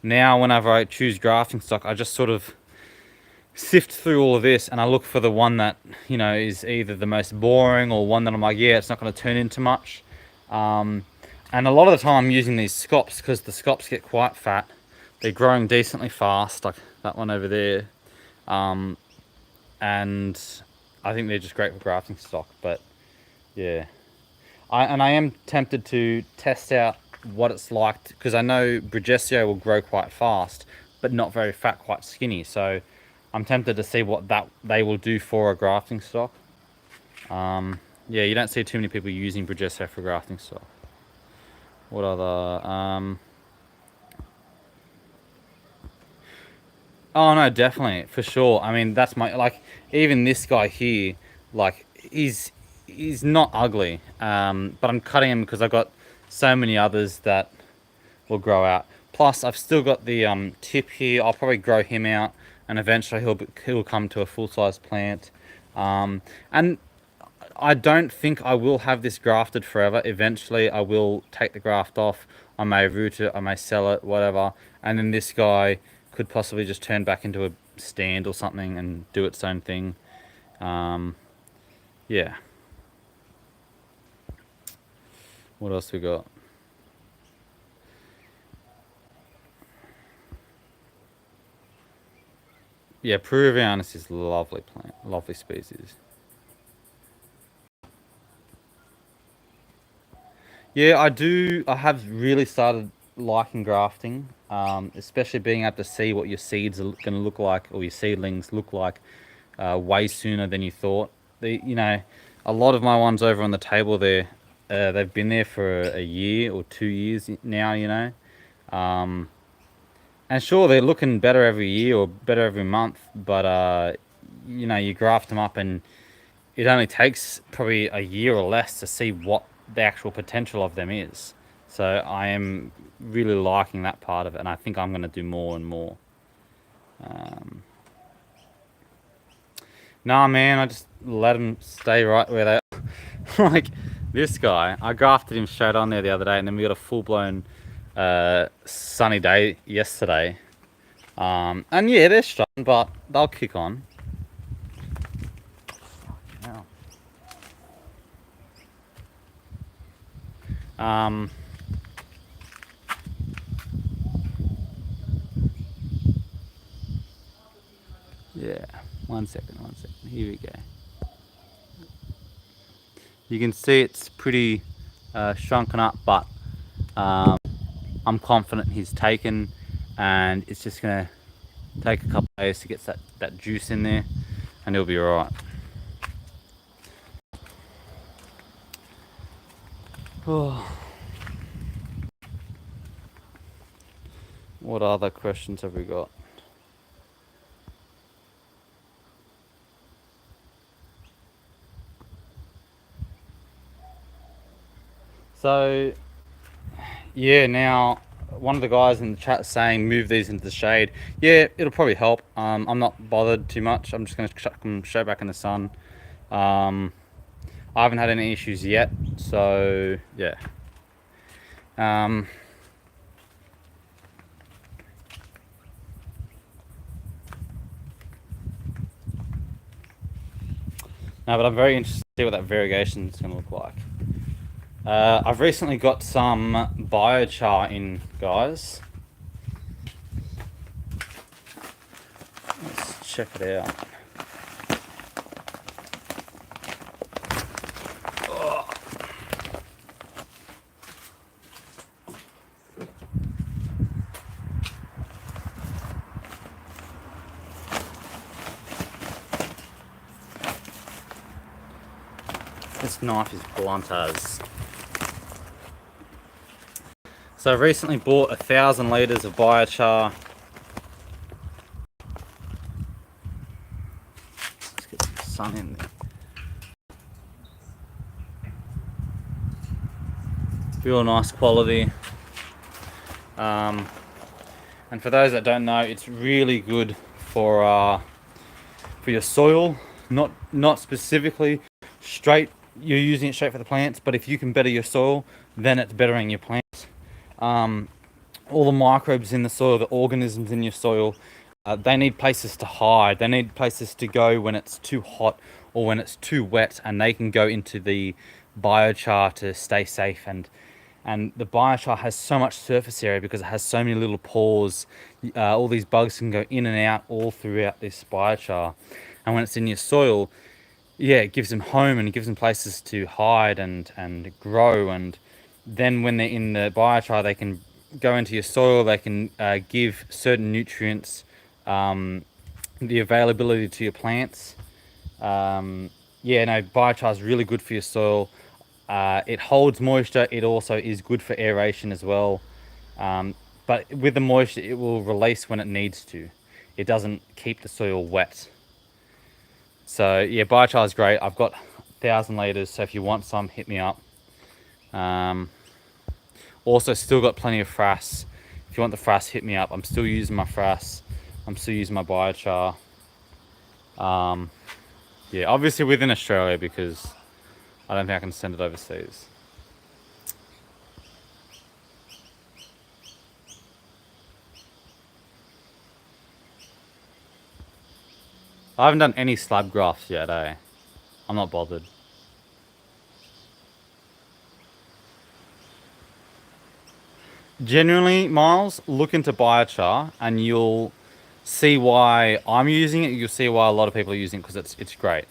now whenever I choose grafting stock, I just sort of sift through all of this and I look for the one that, you know, is either the most boring or one that I'm like, yeah, it's not going to turn into much. And a lot of the time I'm using these scops because the scops get quite fat. They're growing decently fast, like that one over there. And I think they're just great for grafting stock. But yeah, I am tempted to test out what it's like, because I know Brigesio will grow quite fast but not very fat, quite skinny. So I'm tempted to see what they will do for a grafting stock. Yeah, you don't see too many people using Brigesio for grafting stock. What other oh no, definitely, for sure. I mean, that's my, like, even this guy here, like, he's not ugly, but I'm cutting him because I've got so many others that will grow out. Plus I've still got the tip here. I'll probably grow him out and eventually he'll come to a full-size plant. And I don't think I will have this grafted forever. Eventually I will take the graft off. I may root it, I may sell it, whatever. And then this guy could possibly just turn back into a stand or something and do its own thing. Yeah. What else we got? Yeah, Peruvianus is a lovely plant, lovely species. Yeah, I do. I have really started liking grafting, especially being able to see what your seeds are going to look like, or your seedlings look like, way sooner than you thought. You know, a lot of my ones over on the table there, they've been there for a year or 2 years now. You know, and sure, they're looking better every year or better every month, but you know, you graft them up and it only takes probably a year or less to see what the actual potential of them is. So I am really liking that part of it, and I think I'm going to do more and more. Nah, man, I just let them stay right where they are. Like this guy, I grafted him straight on there the other day, and then we got a full-blown sunny day yesterday. And yeah, they're struggling, but they'll kick on. Yeah, one second. Here we go. You can see it's pretty shrunken up, but I'm confident he's taken, and it's just gonna take a couple of days to get that juice in there, and he'll be alright. Oh. What other questions have we got? So yeah, now one of the guys in the chat saying move these into the shade. Yeah, it'll probably help. I'm not bothered too much. I'm just going to chuck them straight back in the sun. I haven't had any issues yet, so yeah. No, but I'm very interested to see what that variegation is going to look like. I've recently got some biochar in, guys. Let's check it out. Oh. This knife is blunt as. So I recently bought 1,000 litres of biochar. Let's get some sun in there. real nice quality. And for those that don't know, it's really good for your soil. Not specifically straight, you're using it straight for the plants, but if you can better your soil, then it's bettering your plants. All the microbes in the soil, the organisms in your soil, they need places to hide. They need places to go when it's too hot or when it's too wet, and they can go into the biochar to stay safe. And the biochar has so much surface area because it has so many little pores. All these bugs can go in and out all throughout this biochar. And when it's in your soil, yeah, it gives them home and it gives them places to hide and grow. And then when they're in the biochar, they can go into your soil. They can give certain nutrients, the availability to your plants. Yeah, no, biochar is really good for your soil. It holds moisture. It also is good for aeration as well. But with the moisture, it will release when it needs to. It doesn't keep the soil wet. So yeah, biochar is great. I've got 1,000 litres, so if you want some, hit me up. Also, still got plenty of frass. If you want the frass, hit me up. I'm still using my frass. I'm still using my biochar. Yeah, obviously within Australia, because I don't think I can send it overseas. I haven't done any slab grafts yet, eh? I'm not bothered. Generally, Miles, look into biochar and you'll see why I'm using it. You'll see why a lot of people are using it, because it's great.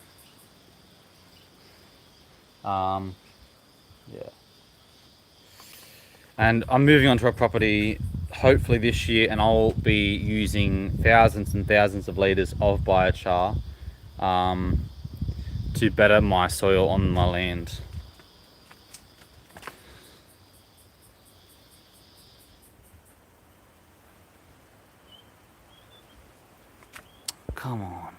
Yeah. And I'm moving onto a property hopefully this year, and I'll be using thousands and thousands of litres of biochar to better my soil on my land. Come on.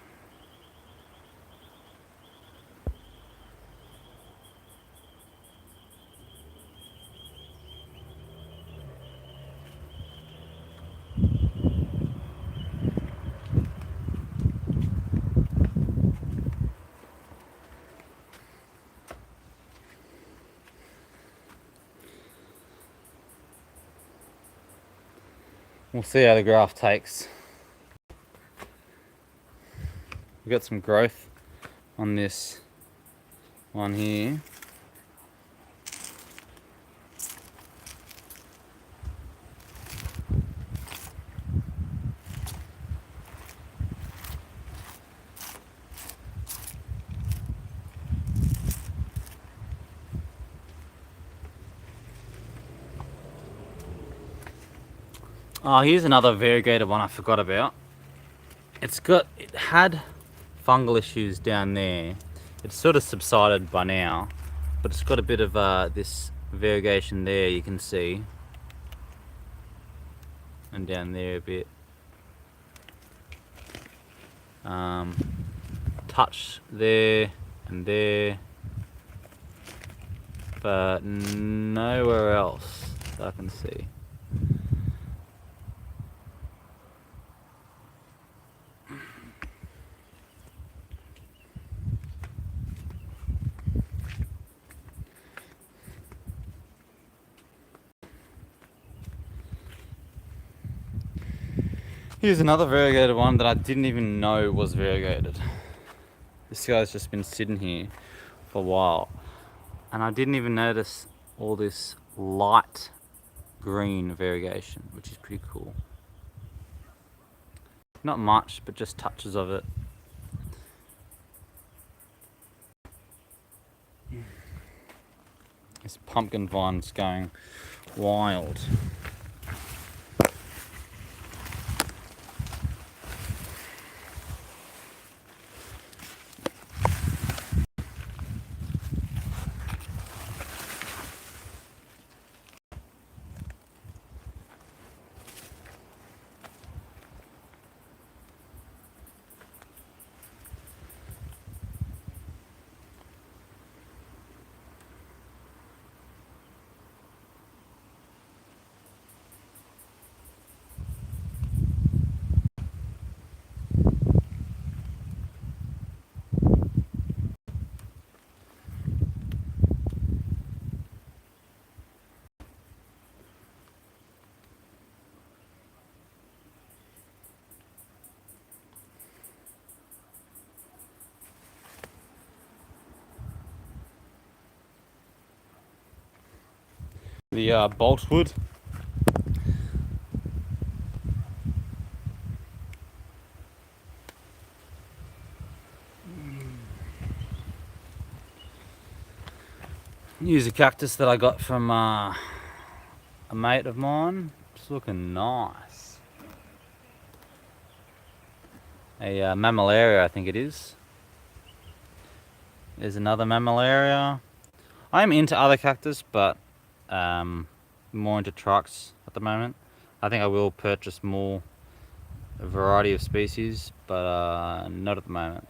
We'll see how the graft takes. We've got some growth on this one here. Oh, here's another variegated one I forgot about. It had fungal issues down there. It's sort of subsided by now, but it's got a bit of this variegation there, you can see, and down there a bit. Touch there and there, but nowhere else that I can see. Here's another variegated one that I didn't even know was variegated. This guy's just been sitting here for a while, and I didn't even notice all this light green variegation, which is pretty cool. Not much, but just touches of it. This pumpkin vine's going wild. the boltwood. Use a cactus that I got from a mate of mine. It's looking nice. A mammillaria, I think it is. There's another mammillaria. I'm into other cactus, but more into trucks at the moment. I think I will purchase more variety of species, but not at the moment.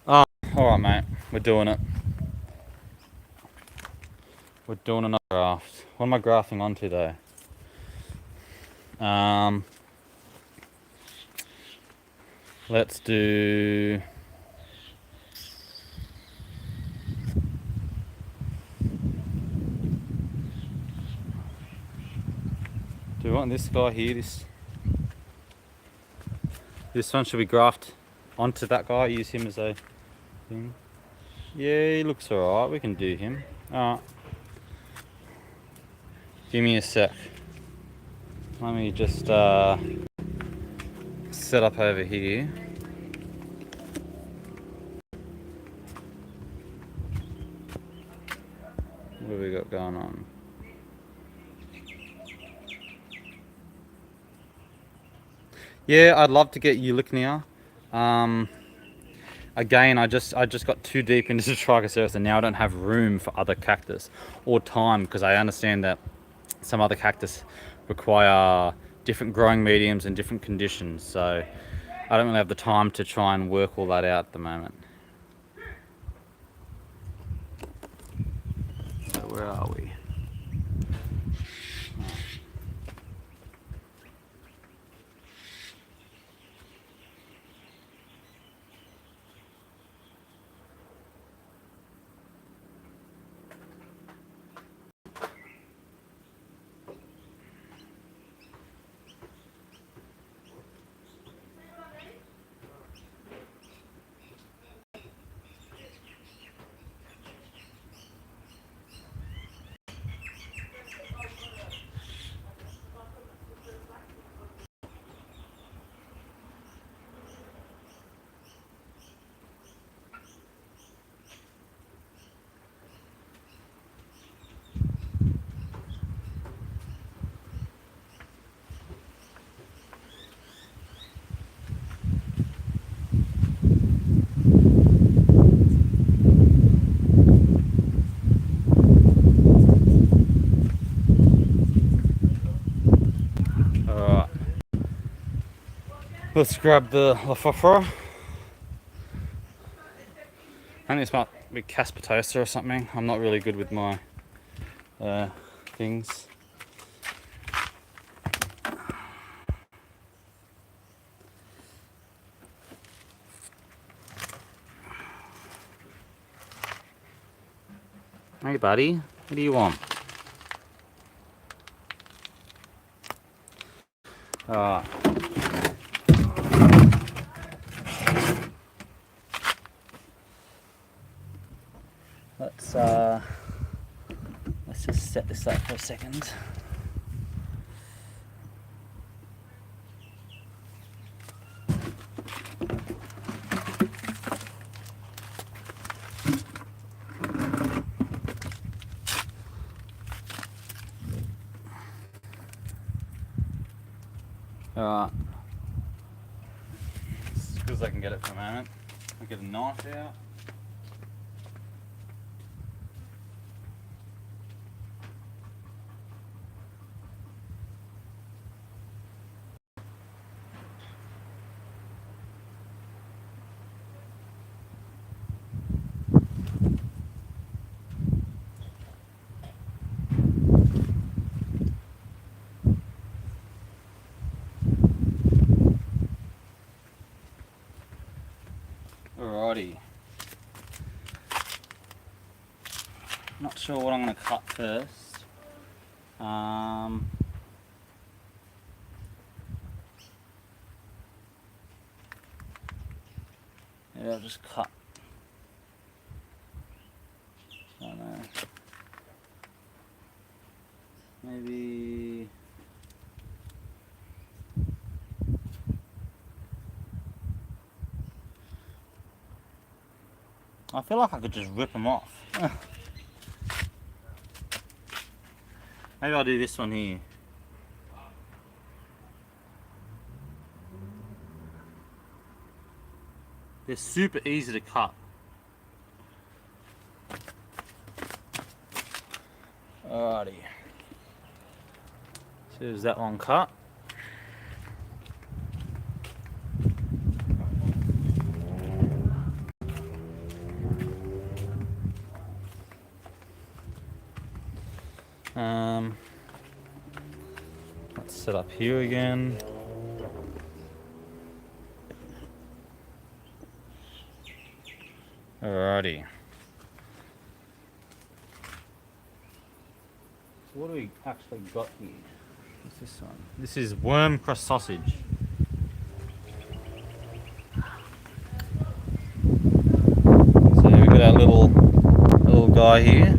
Oh, alright mate, we're doing it. We're doing another graft. What am I grafting onto though? Let's do... Do we want this guy here? This one, should we graft onto that guy? Use him as a thing? Yeah, he looks alright. We can do him. Alright. Give me a sec. Let me just set up over here. What have we got going on? Yeah, I'd love to get Eulychnia. Again, I just got too deep into the Trichocereus and now I don't have room for other cactus or time, because I understand that some other cactus require different growing mediums and different conditions. So I don't really have the time to try and work all that out at the moment. So where are we? Alright. Let's grab the Lophophora. I think this might be Caspitosa or something. I'm not really good with my things. Hey buddy, what do you want? Alright. Let's just set this up for a second. Alright. As good as I can get it for a moment. I'll get a knife out. Alrighty. Not sure what I'm going to cut first. Yeah, I'll just cut Maybe... I feel like I could just rip them off. Maybe I'll do this one here. They're super easy to cut. Alrighty. So there's that one cut. Let's set up here again. Alrighty. So what do we actually got here? What's this one? This is worm crust sausage. So we've got our little guy here.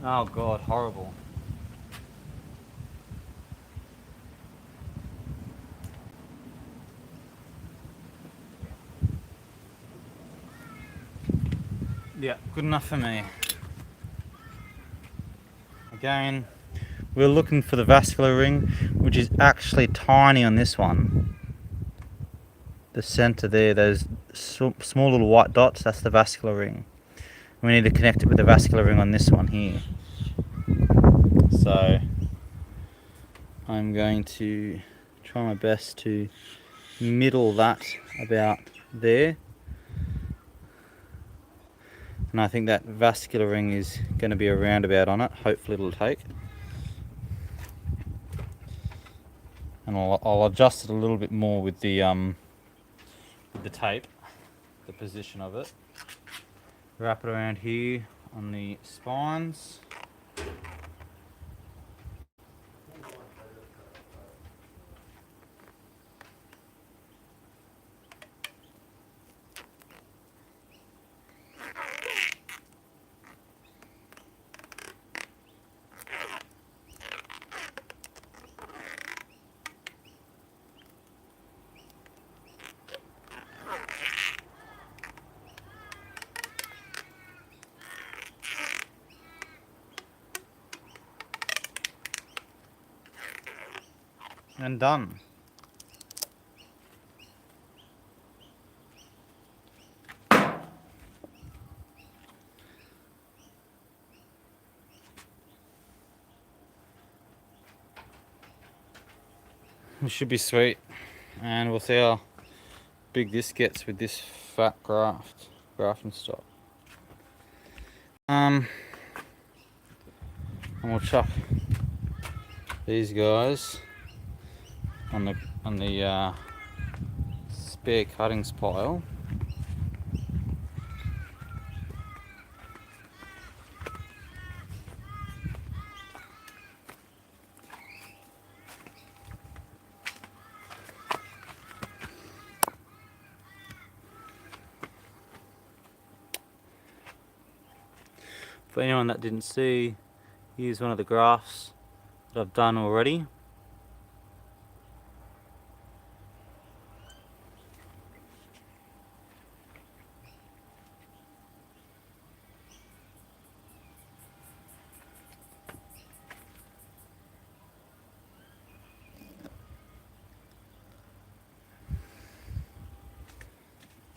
Oh god, horrible. Yeah, good enough for me. Again, we're looking for the vascular ring, which is actually tiny on this one. The center there, those small little white dots, that's the vascular ring. We need to connect it with the vascular ring on this one here. So I'm going to try my best to middle that about there. And I think that vascular ring is going to be a roundabout on it. Hopefully it'll take. And I'll adjust it a little bit more with the tape, the position of it. Wrap it around here on the spines. And done. It should be sweet, and we'll see how big this gets with this fat grafting stock. And we'll chuck these guys on the spare cuttings pile. For anyone that didn't see, here's one of the grafts that I've done already.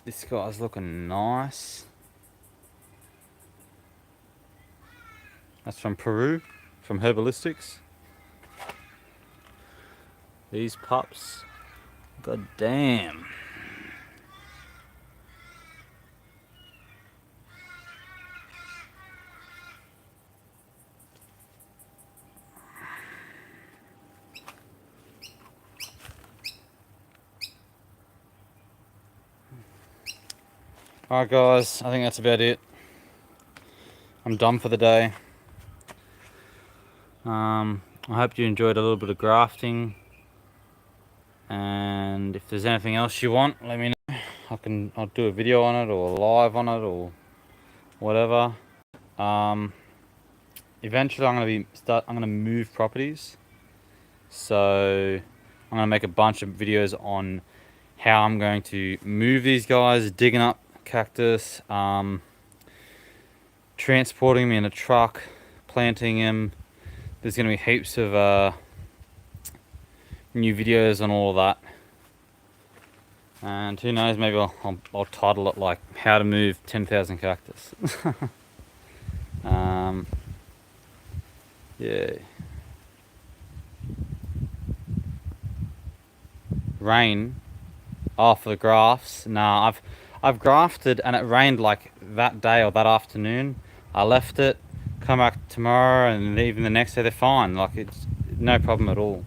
This guy's looking nice. That's from Peru, from Herbalistics. These pups, god damn. Alright guys, I think that's about it. I'm done for the day. I hope you enjoyed a little bit of grafting, and if there's anything else you want, let me know. I'll do a video on it, or live on it, or whatever. Eventually I'm gonna move properties, so I'm gonna make a bunch of videos on how I'm going to move these guys, digging up cactus, transporting them in a truck, planting them. There's gonna be heaps of new videos on all of that, and who knows, maybe I'll title it like how to move 10,000 cactus. Yeah. Rain. Oh, for the grafts. Nah, I've grafted and it rained like that day or that afternoon. I left it, come back tomorrow, and even the next day they're fine. Like, it's no problem at all.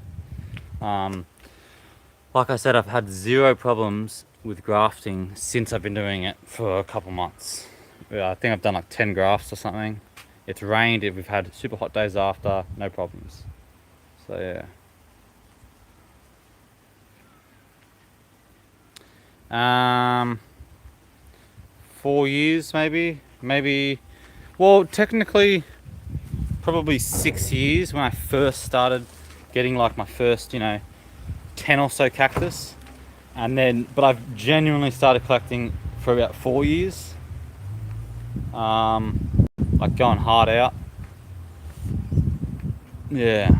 Like I said, I've had zero problems with grafting since I've been doing it for a couple months. Yeah, I think I've done like 10 grafts or something. It's rained, we've had super hot days after, no problems. So yeah. 4 years maybe. Well, technically, probably 6 years when I first started getting like my first, 10 or so cactus, and then, but I've genuinely started collecting for about 4 years. Like going hard out. Yeah.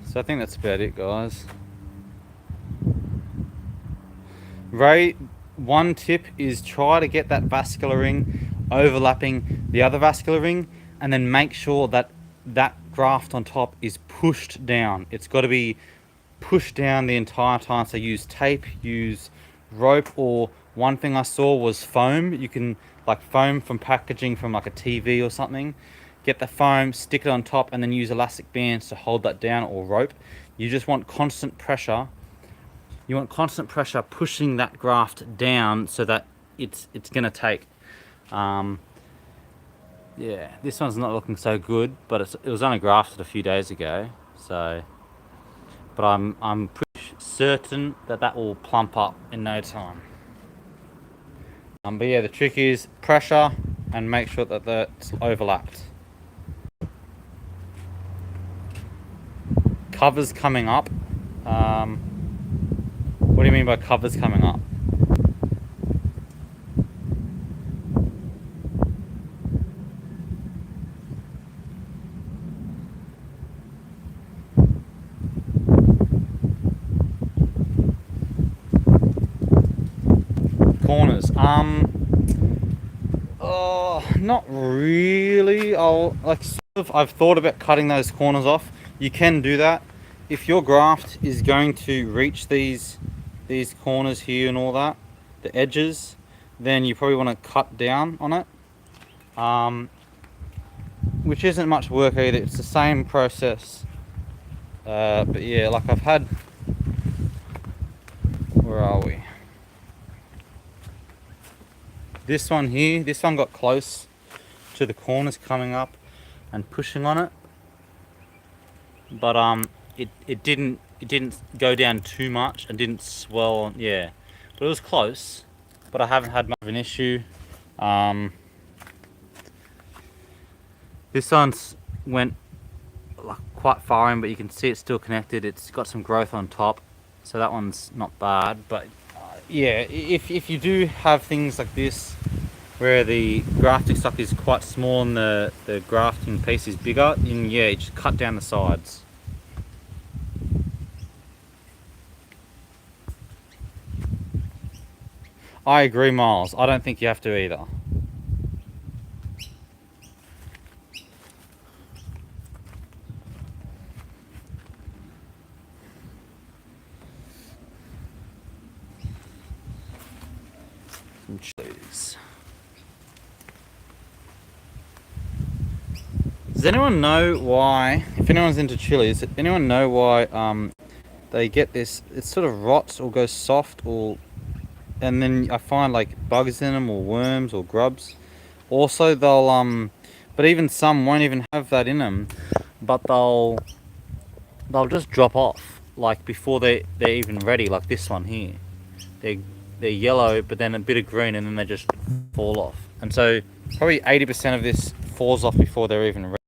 So I think that's about it, guys. One tip is try to get that vascular ring overlapping the other vascular ring, and then make sure that that graft on top is pushed down. It's got to be pushed down the entire time. So use tape, use rope, or one thing I saw was foam. You can, like, foam from packaging from like a TV or something. Get the foam, stick it on top, and then use elastic bands to hold that down, or rope. You just want constant pressure. You want constant pressure pushing that graft down so that it's gonna take. Yeah, this one's not looking so good, but it was only grafted a few days ago, so. But I'm pretty certain that will plump up in no time. But yeah, the trick is pressure and make sure that it's overlapped. Covers coming up. What do you mean by covers coming up? Corners. Oh, not really. I've thought about cutting those corners off. You can do that. If your graft is going to reach these corners here and all that, the edges, then you probably want to cut down on it. Which isn't much work either. It's the same process. But yeah, like I've had, where are we? This one here, this one got close to the corners coming up and pushing on it, but it didn't go down too much and didn't swell. Yeah, but it was close. But I haven't had much of an issue. This one's went like quite far in, but you can see it's still connected. It's got some growth on top, so that one's not bad. But yeah, if you do have things like this where the grafting stock is quite small and the grafting piece is bigger, then yeah, you just cut down the sides. I agree, Miles. I don't think you have to either. Some chilies. Does anyone know why, if anyone's into chilies, does anyone know why they get this, it sort of rots or goes soft, or and then I find like bugs in them or worms or grubs. Also they'll but even some won't even have that in them, but they'll just drop off like before they're even ready, like this one here. They're yellow, but then a bit of green, and then they just fall off. And so probably 80% of this falls off before they're even ready.